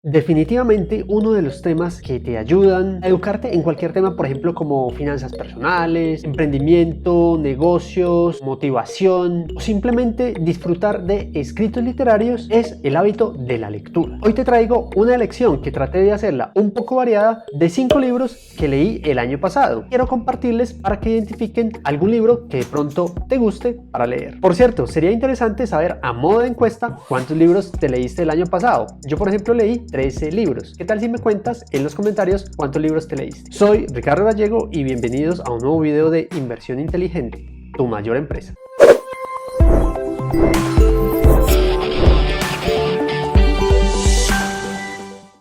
Definitivamente uno de los temas que te ayudan a educarte en cualquier tema, por ejemplo, como finanzas personales, emprendimiento, negocios, motivación o simplemente disfrutar de escritos literarios, es el hábito de la lectura. Hoy te traigo una lección que traté de hacerla un poco variada de 5 libros que leí el año pasado. Quiero compartirles para que identifiquen algún libro que de pronto te guste para leer. Por cierto, sería interesante saber a modo de encuesta cuántos libros te leíste el año pasado. Yo, por ejemplo, leí 13 libros. ¿Qué tal si me cuentas en los comentarios cuántos libros te leíste? Soy Ricardo Gallego y bienvenidos a un nuevo video de Inversión Inteligente, tu mayor empresa.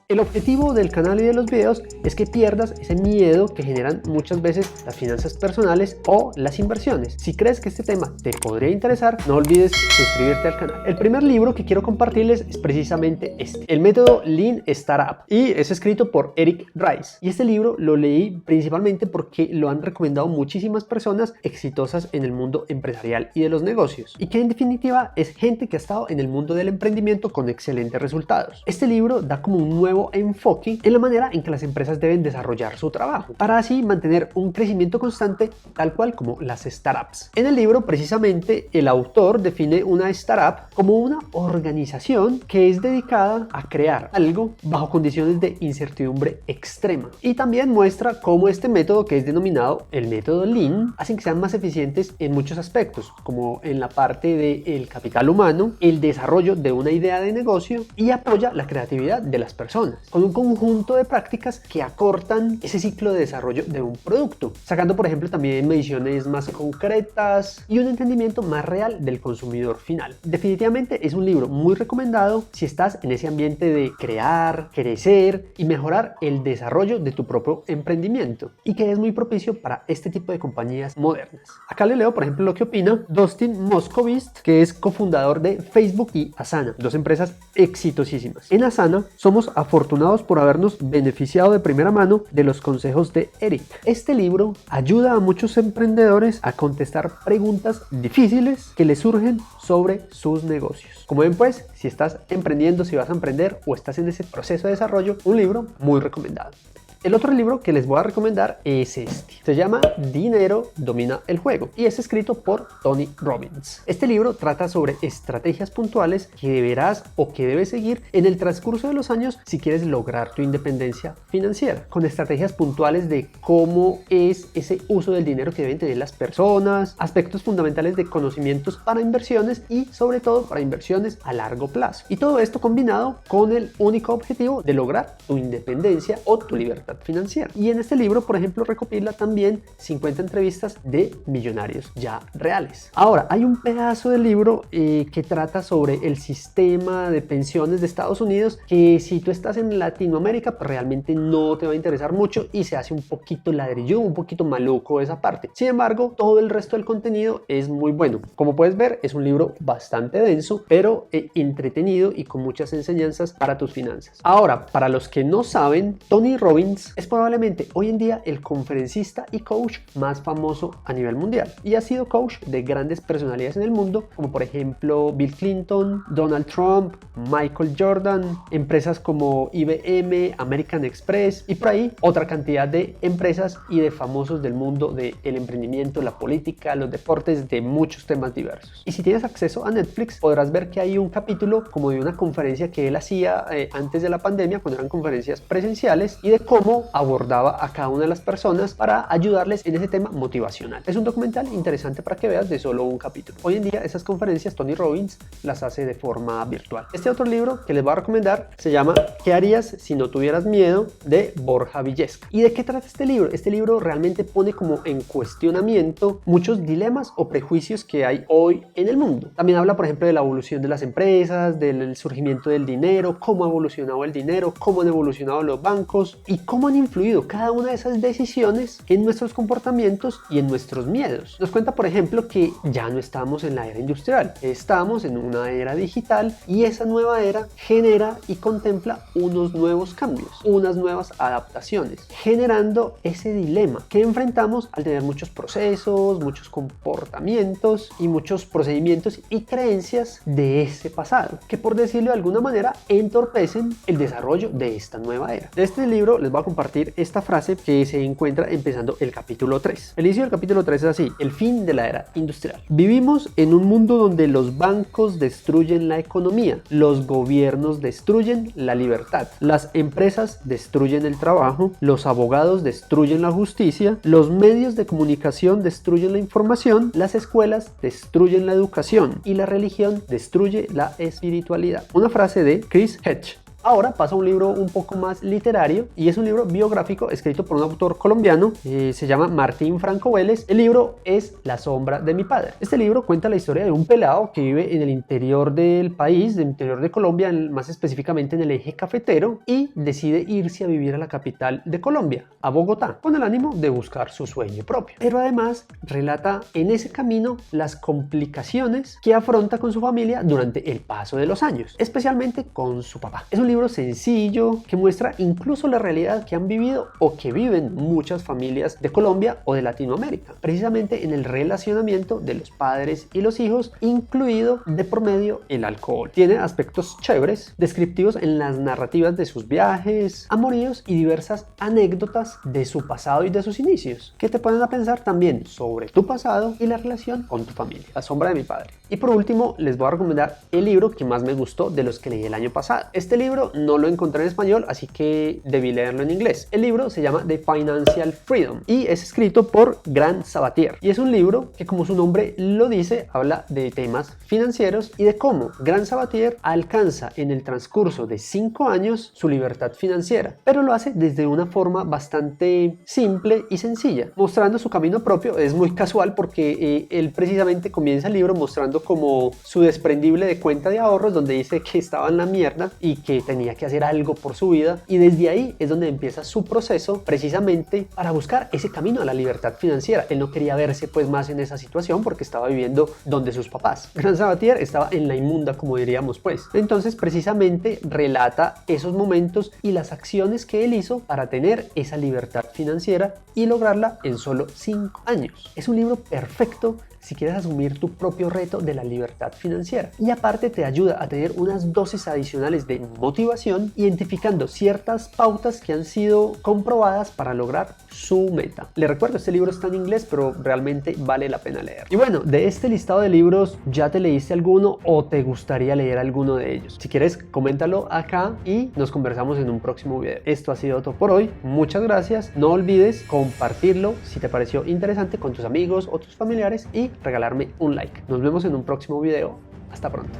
El objetivo del canal y de los videos es que pierdas ese miedo que generan muchas veces las finanzas personales o las inversiones. Si crees que este tema te podría interesar, no olvides suscribirte al canal. El primer libro que quiero compartirles es precisamente este, el método Lean Startup, y es escrito por Eric Ries. Y este libro lo leí principalmente porque lo han recomendado muchísimas personas exitosas en el mundo empresarial y de los negocios, y que en definitiva es gente que ha estado en el mundo del emprendimiento con excelentes resultados. Este libro da como un nuevo enfoque en la manera en que las empresas deben desarrollar su trabajo para así mantener un crecimiento constante, tal cual como las startups. En el libro, precisamente, el autor define una startup como una organización que es dedicada a crear algo bajo condiciones de incertidumbre extrema, y también muestra cómo este método, que es denominado el método Lean, hace que sean más eficientes en muchos aspectos, como en la parte del capital humano, el desarrollo de una idea de negocio, y apoya la creatividad de las personas con un conjunto de prácticas que acortan ese ciclo de desarrollo de un producto, sacando por ejemplo también mediciones más concretas y un entendimiento más real del consumidor final. Definitivamente es un libro muy recomendado si estás en ese ambiente de crear, crecer y mejorar el desarrollo de tu propio emprendimiento, y que es muy propicio para este tipo de compañías modernas. Acá le leo por ejemplo lo que opina Dustin Moskovitz, que es cofundador de Facebook y Asana, dos empresas exitosísimas. En Asana somos afortunados por habernos beneficiado de primera mano de los consejos de Eric. Este libro ayuda a muchos emprendedores a contestar preguntas difíciles que les surgen sobre sus negocios. Como ven, pues, si estás emprendiendo, si vas a emprender o estás en ese proceso de desarrollo, un libro muy recomendado. El otro libro que les voy a recomendar es este. Se llama Dinero domina el juego y es escrito por Tony Robbins. Este libro trata sobre estrategias puntuales que deberás o que debes seguir en el transcurso de los años si quieres lograr tu independencia financiera, con estrategias puntuales de cómo es ese uso del dinero que deben tener las personas, aspectos fundamentales de conocimientos para inversiones y sobre todo para inversiones a largo plazo. Y todo esto combinado con el único objetivo de lograr tu independencia o tu libertad financiera. Y en este libro, por ejemplo, recopila también 50 entrevistas de millonarios ya reales. Ahora, hay un pedazo del libro que trata sobre el sistema de pensiones de Estados Unidos, que si tú estás en Latinoamérica, pues realmente no te va a interesar mucho y se hace un poquito ladrillo, un poquito maluco esa parte. Sin embargo, todo el resto del contenido es muy bueno. Como puedes ver, es un libro bastante denso, pero entretenido y con muchas enseñanzas para tus finanzas. Ahora, para los que no saben, Tony Robbins es probablemente hoy en día el conferencista y coach más famoso a nivel mundial, y ha sido coach de grandes personalidades en el mundo, como por ejemplo Bill Clinton, Donald Trump, Michael Jordan, empresas como IBM, American Express y por ahí otra cantidad de empresas y de famosos del mundo del emprendimiento, la política, los deportes, de muchos temas diversos. Y si tienes acceso a Netflix, podrás ver que hay un capítulo como de una conferencia que él hacía antes de la pandemia, cuando eran conferencias presenciales, y de cómo abordaba a cada una de las personas para ayudarles en ese tema motivacional. Es un documental interesante para que veas de solo un capítulo. Hoy en día esas conferencias Tony Robbins las hace de forma virtual. Este otro libro que les voy a recomendar se llama ¿Qué harías si no tuvieras miedo?, de Borja Villesca. ¿Y de qué trata este libro? Este libro realmente pone como en cuestionamiento muchos dilemas o prejuicios que hay hoy en el mundo. También habla, por ejemplo, de la evolución de las empresas, del surgimiento del dinero, cómo ha evolucionado el dinero, cómo han evolucionado los bancos y cómo cómo han influido cada una de esas decisiones en nuestros comportamientos y en nuestros miedos. Nos cuenta, por ejemplo, que ya no estamos en la era industrial, estamos en una era digital y esa nueva era genera y contempla unos nuevos cambios, unas nuevas adaptaciones, generando ese dilema que enfrentamos al tener muchos procesos, muchos comportamientos y muchos procedimientos y creencias de ese pasado, que por decirlo de alguna manera entorpecen el desarrollo de esta nueva era. De este libro les voy a compartir esta frase que se encuentra empezando el capítulo 3. El inicio del capítulo 3 es así: el fin de la era industrial. Vivimos en un mundo donde los bancos destruyen la economía, los gobiernos destruyen la libertad, las empresas destruyen el trabajo, los abogados destruyen la justicia, los medios de comunicación destruyen la información, las escuelas destruyen la educación y la religión destruye la espiritualidad. Una frase de Chris Hedges. Ahora pasa a un libro un poco más literario y es un libro biográfico escrito por un autor colombiano, se llama Martín Franco Vélez. El libro es La sombra de mi padre. Este libro cuenta la historia de un pelado que vive en el interior del país, del interior de Colombia, más específicamente en el eje cafetero, y decide irse a vivir a la capital de Colombia, a Bogotá, con el ánimo de buscar su sueño propio. Pero además relata en ese camino las complicaciones que afronta con su familia durante el paso de los años, especialmente con su papá. Es un libro sencillo que muestra incluso la realidad que han vivido o que viven muchas familias de Colombia o de Latinoamérica, precisamente en el relacionamiento de los padres y los hijos, incluido de por medio el alcohol. Tiene aspectos chéveres, descriptivos en las narrativas de sus viajes, amoríos y diversas anécdotas de su pasado y de sus inicios, que te ponen a pensar también sobre tu pasado y la relación con tu familia. La sombra de mi padre. Y por último, les voy a recomendar el libro que más me gustó de los que leí el año pasado. Este libro no lo encontré en español, así que debí leerlo en inglés. El libro se llama The Financial Freedom y es escrito por Grant Sabatier. Y es un libro que, como su nombre lo dice, habla de temas financieros y de cómo Grant Sabatier alcanza en el transcurso de 5 años su libertad financiera, pero lo hace desde una forma bastante simple y sencilla, mostrando su camino propio. Es muy casual porque él precisamente comienza el libro mostrando como su desprendible de cuenta de ahorros, donde dice que estaba en la mierda y que tenía que hacer algo por su vida, y desde ahí es donde empieza su proceso precisamente para buscar ese camino a la libertad financiera. Él no quería verse pues más en esa situación porque estaba viviendo donde sus papás. Grant Sabatier estaba en la inmunda, como diríamos pues. Entonces precisamente relata esos momentos y las acciones que él hizo para tener esa libertad financiera y lograrla en solo 5 años. Es un libro perfecto si quieres asumir tu propio reto de la libertad financiera, y aparte te ayuda a tener unas dosis adicionales de motivación, identificando ciertas pautas que han sido comprobadas para lograr su meta. Les recuerdo, este libro está en inglés, pero realmente vale la pena leer. Y bueno, de este listado de libros, ¿ya te leíste alguno o te gustaría leer alguno de ellos? Si quieres, coméntalo acá y nos conversamos en un próximo video. Esto ha sido todo por hoy. Muchas gracias. No olvides compartirlo si te pareció interesante con tus amigos o tus familiares y regalarme un like. Nos vemos en un próximo video. Hasta pronto.